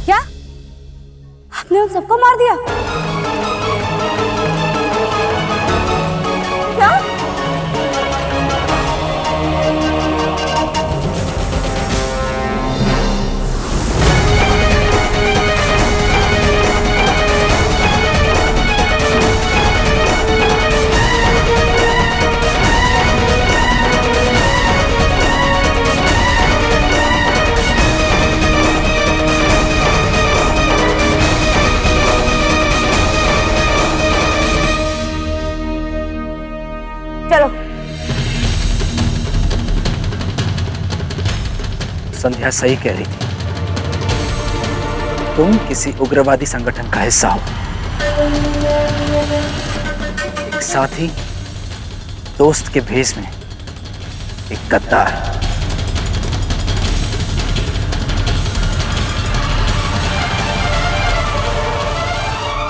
क्या आपने उन सबको मार दिया? क्या? चलो। संध्या सही कह रही थी, तुम किसी उग्रवादी संगठन का हिस्सा हो। एक साथी दोस्त के भेष में एक गद्दार।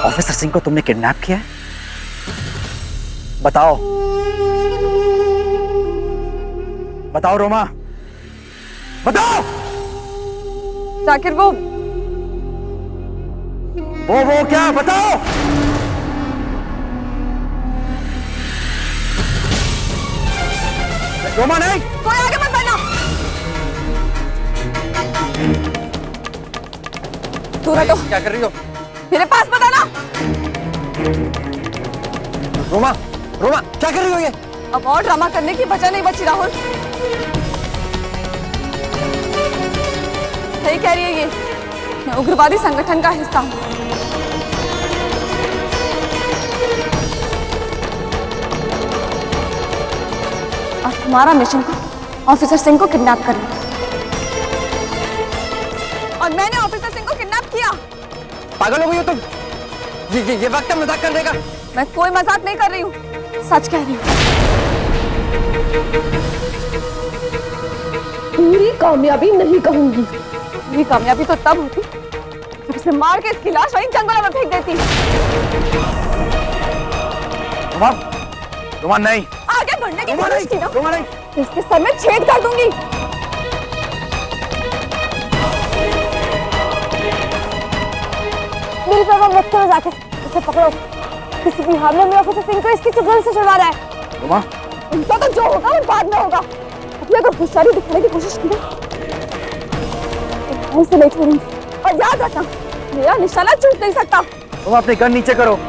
ऑफिसर सिंह को तुमने किडनैप किया है? बताओ, बताओ रोमा, बताओ। जाकिर वो क्या, बताओ। रोमा नहीं, कोई आगे मत बढ़ना। तू हटो। क्या कर रही हो? मेरे पास मत आना। रोमा, रोमा क्या कर रही हो ये? अब और ड्रामा करने की वजह नहीं बची राहुल। सही कह रही है ये, मैं उग्रवादी संगठन का हिस्सा हूँ। और हमारा मिशन था ऑफिसर सिंह को किडनैप करना, और मैंने ऑफिसर सिंह को किडनैप किया। पागल हो गई हो तुम? ये वक्त है मजाक करने का? मैं कोई मजाक नहीं कर रही हूँ, सच कह रही हूँ। पूरी कामयाबी नहीं कहूंगी। पूरी कामयाबी तो तब होती जब उसे मार के इसकी लाश वहीं जंगलों में फेंक देती। रोमा, रोमा नहीं। आगे बढ़ने की कोशिश की ना, रोमा नहीं। इसके सर में छेद कर दूंगी। मेरी परवाह मत करो जाकर, इसे पकड़ो। किसी भी हाल में मेरा ऑफिसर सिंह को इसकी चुगल से छुड़वा रहा है। रोमा, उनका तो जो होगा वो बाद में होगा। अभी अगर होशियारी दिखाने की कोशिश की ना तो से नहीं छोड़ूंगी। और याद रखना, मेरा निशाना छूट नहीं सकता। तुम अपने गन नीचे करो।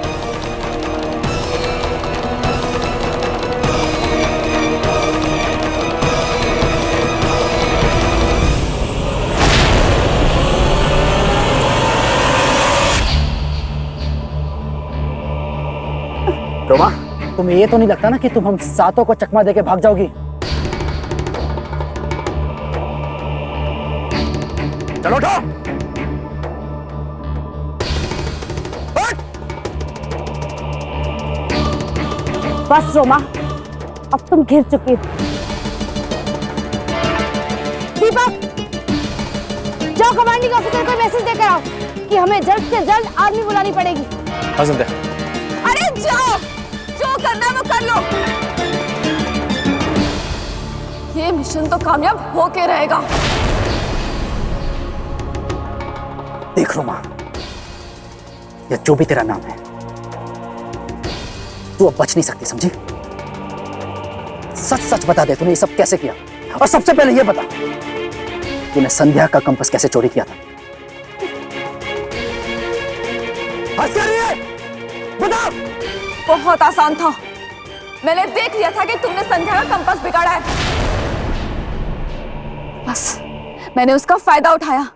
रोमा, तुम्हें ये तो नहीं लगता ना कि तुम हम सातों को चकमा देके भाग जाओगी? चलो उठो। बस रोमा, अब तुम घिर चुकी हो। दीपक, जाओ कमांडिंग ऑफिसर को मैसेज देकर आओ कि हमें जल्द से जल्द आर्मी बुलानी पड़ेगी। अरे जाओ, जो करना है वो कर लो। ये मिशन तो कामयाब होके रहेगा। देख रोमा, या जो भी तेरा नाम है, तू अब बच नहीं सकती, समझी? सच सच बता दे, तूने ये सब कैसे किया? और सबसे पहले ये बता, तूने संध्या का कंपास कैसे चोरी किया था? हंस क्या रही है? बता। बहुत आसान था, मैंने देख लिया था कि तुमने संध्या का कंपास बिगाड़ा है। बस मैंने उसका फायदा उठाया।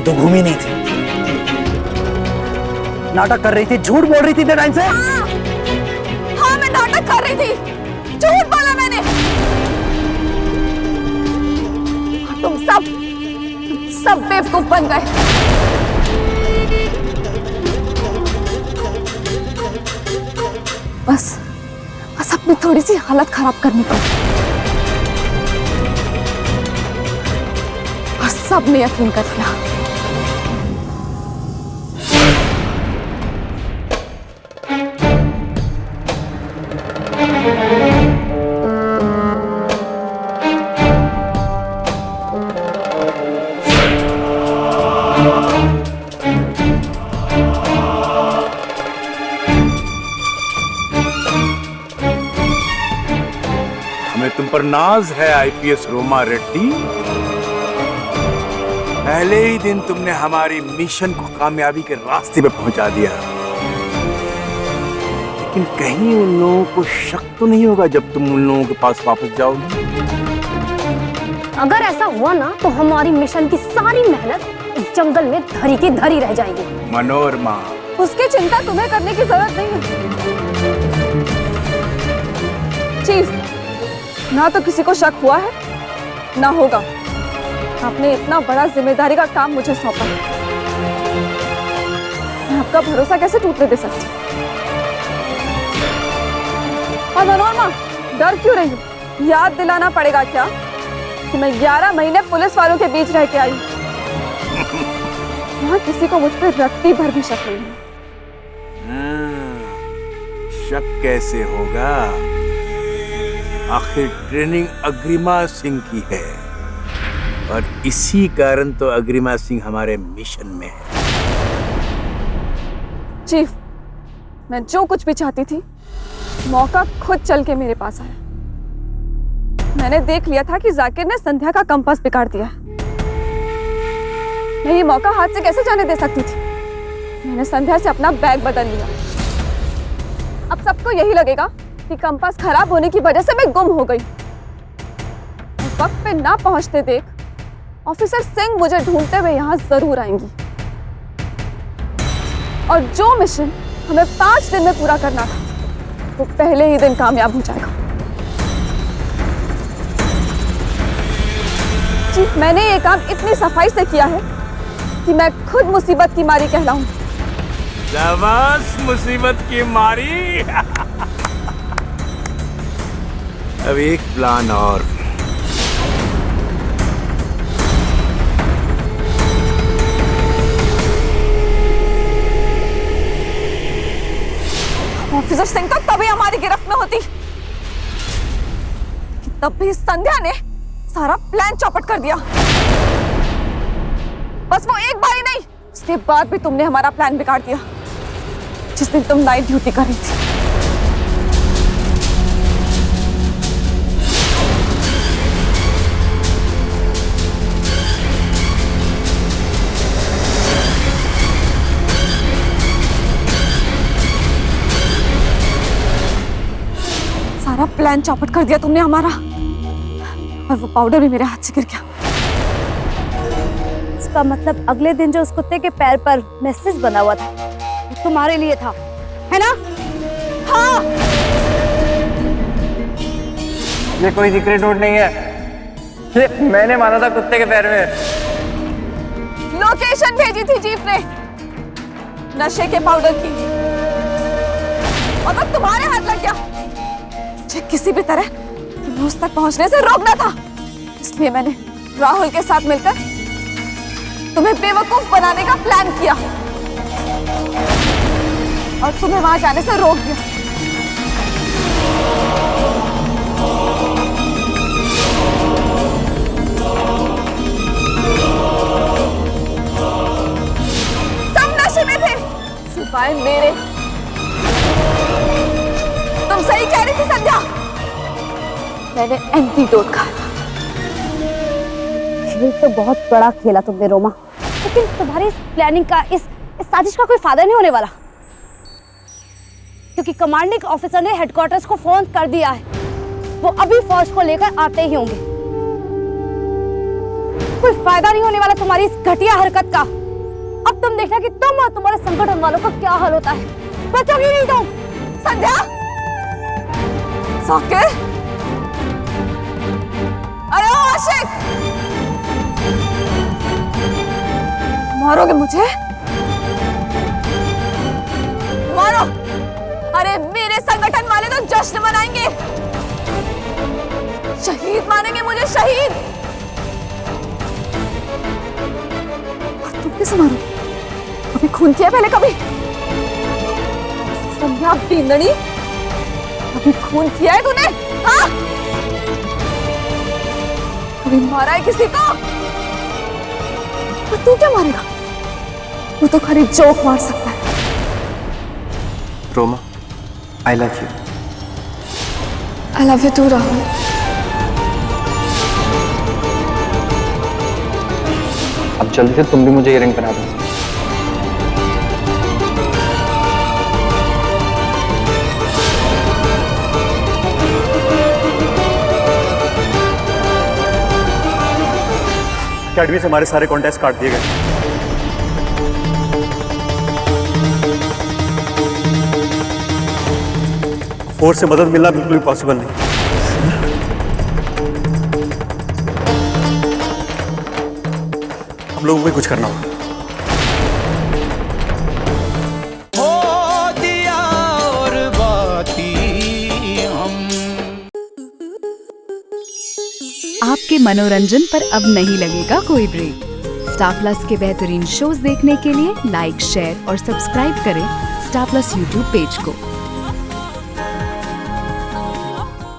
तो घूमी नहीं थी, नाटक कर रही थी, झूठ बोल रही थी इतने टाइम से। हाँ, मैं नाटक कर रही थी, झूठ बोला मैंने। तुम सब बेवकूफ बन गए। बस अपनी थोड़ी सी हालत खराब करनी पड़ी और सबने यकीन कर लिया। तुम पर नाज है आईपीएस रोमा रेड्डी। पहले ही दिन तुमने हमारी मिशन को कामयाबी के रास्ते पे पहुंचा दिया। लेकिन कहीं उन लोगों को शक तो नहीं होगा जब तुम उन लोगों के पास वापस जाओगे? अगर ऐसा हुआ ना तो हमारी मिशन की सारी मेहनत इस जंगल में धरी की धरी रह जाएगी। मनोरमा, उसकी चिंता तुम्हें करने की जरूरत नहीं है। चीफ, ना तो किसी को शक हुआ है ना होगा। आपने इतना बड़ा जिम्मेदारी का काम मुझे सौंपा, मैं आपका भरोसा कैसे टूटने दे सकती? और मनोरमा, डर क्यों रही हो? याद दिलाना पड़ेगा क्या कि मैं 11 महीने पुलिस वालों के बीच रह के आई? यहाँ किसी को मुझ पर रत्ती भर भी शक नहीं है। शक कैसे होगा? आखिर ट्रेनिंग अग्रिमा सिंह की है और इसी कारण तो अग्रिमा सिंह हमारे मिशन में है। चीफ, मैं जो कुछ भी चाहती थी मौका खुद चल के मेरे पास आया। मैंने देख लिया था कि जाकिर ने संध्या का कंपास बिगाड़ दिया। मैं ये मौका हाथ से कैसे जाने दे सकती थी? मैंने संध्या से अपना बैग बदल लिया। अब सबको यही लगेगा कि कंपास खराब होने की वजह से मैं गुम हो गई। वक्त पे ना पहुंचते देख ऑफिसर सिंह मुझे ढूंढते हुए यहां जरूर आएंगी और जो मिशन हमें 5 दिन में पूरा करना था वो पहले ही दिन कामयाब हो जाएगा। चीफ, मैंने ये काम इतनी सफाई से किया है कि मैं खुद मुसीबत की मारी कहलाऊंगी। शाबाश, मुसीबत की मारी। अब एक प्लान और। ऑफिसर सिंह तो तभी हमारी गिरफ्त में होती, तब भी संध्या ने सारा प्लान चौपट कर दिया। बस वो एक बार ही नहीं, उसके बाद भी तुमने हमारा प्लान बिगाड़ दिया जिस दिन तुम नाइट ड्यूटी कर रही थी। सारा प्लान चौपट कर दिया तुमने हमारा, और वो पाउडर भी मेरे हाथ से गिर गया। इसका मतलब अगले दिन जो उस कुत्ते के पैर पर मैसेज बना हुआ था वो तुम्हारे लिए था, है ना? हाँ, ये कोई सीक्रेट नोट नहीं है, ये मैंने माना था कुत्ते के पैर में। लोकेशन भेजी थी चीफ ने नशे के पाउडर की, और वो तुम्हारे हाथ लग गया। मुझे किसी भी तरह तुम्हें उस तक पहुंचने से रोकना था, इसलिए मैंने राहुल के साथ मिलकर तुम्हें बेवकूफ बनाने का प्लान किया और तुम्हें वहां जाने से रोक दिया। सब नशे में थे सिवाय मेरे। तुम सही कह रही थी संध्या, मैंने एंटीडोट कहा था। खेल तो बहुत बड़ा खेला तुमने रोमा, लेकिन तुम्हारी इस प्लानिंग का, इस साजिश का कोई फायदा नहीं होने वाला, क्योंकि कमांडिंग ऑफिसर ने हेडक्वार्टर्स को फोन कर दिया है। वो अभी फौज को लेकर आते ही होंगे। कोई फायदा नहीं होने वाला तुम्हारी इस घटिया हरकत का। अब तुम देखना कि तुम और तुम्हारे संगठन वालों का क्या हाल होता है। बचोगी नहीं तुम। संध्या, साकिर, अरे आशिक, मारोगे मुझे? मारो। अरे मेरे संगठन वाले तो जश्न मनाएंगे, शहीद मानेंगे मुझे, शहीद। और तुम कैसे मारो? कभी खून किया पहले? कभी संध्या बींदड़ी, कभी खून किया है तूने? हाँ? कभी मारा है किसी को? और तू क्या मारेगा? वो तो खाली जोक मार सकता है। Roma, I love you. I love you too Rahul. अब जल्दी से तुम भी मुझे इयररिंग पहना दो। अकेडमी से हमारे सारे कॉन्टेस्ट काट दिए गए। फोर्स से मदद मिलना बिल्कुल भी पॉसिबल नहीं। हम लोगों को कुछ करना होगा। आपके मनोरंजन पर अब नहीं लगेगा कोई ब्रेक। स्टार प्लस के बेहतरीन शोज देखने के लिए लाइक, शेयर और सब्सक्राइब करें स्टार प्लस यूट्यूब पेज को।